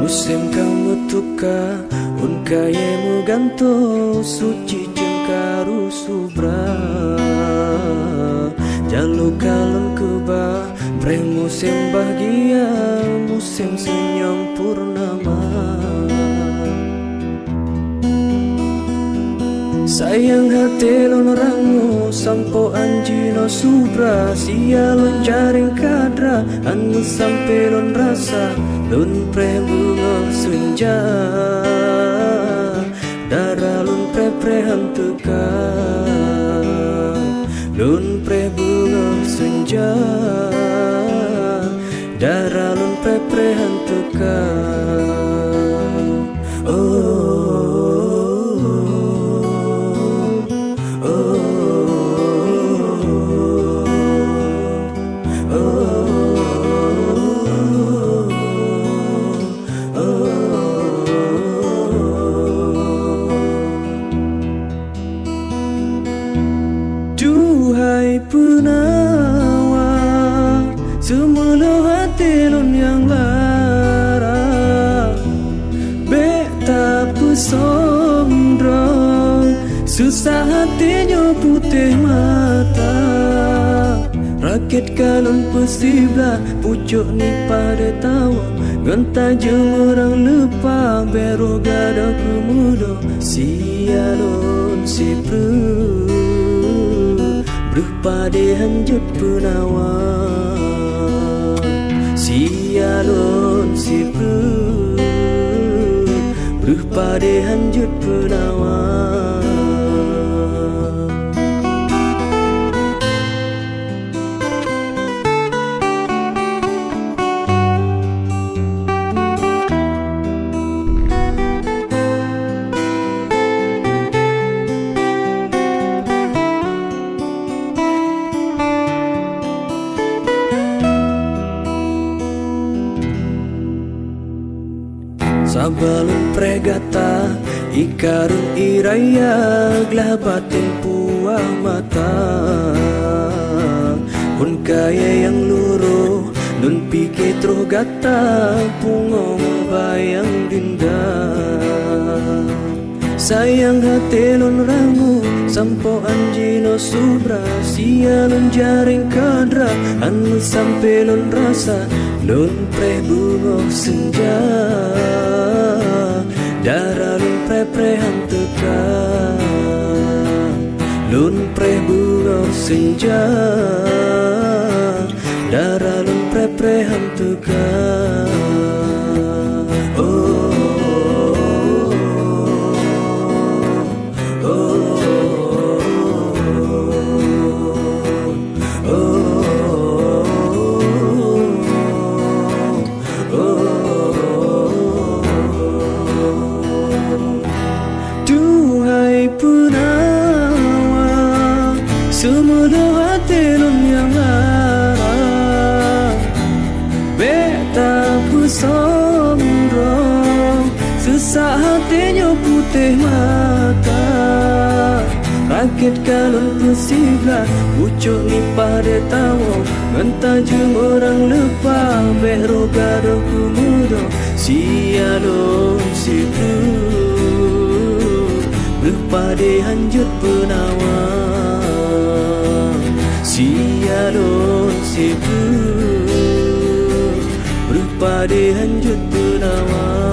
Musim kamu tuka un kayemu ganto suci jengkaru subra jalu kalon keba pre musim bahagia musim senyum purnama. Sayang hati lon rangu sampo anjino subra sialon jaring kadra anu sampe lon rasa lon pre bunga senja darah lon pre hanteka lon pre bunga senja darah lon pre hanteka. Duhai penawar semula hati lon yang lara beta pesondrong susah hatinya putih mata rakit kalon pesiblah pucuk ni pada tawa ngentah jemurang lupa bero gada kemudo sialon si berpade hanjut penawar sialon si berpade hanjut penawar. Sabalun pregata ikarun iraya glabatin puah mata pun kaya yang luru nun pikir terus gata pungong bayang dinda sayang hati lon rangu sampo anjino subra sialon jaring kadra anu sampe lon rasa lon pre bunga senja darah lun pre hanteka lun pre bunga senja darah lun pre hanteka. Duhai penawar semula hati lon yang lara beta pesondrong susah hatinya putih mata rakit kalon pesiblah pucuk ni pada tawa ngentah jeng orang lupa bero gado kumudo sialon si berpade hanjut penawar sialon si berpade hanjut penawar.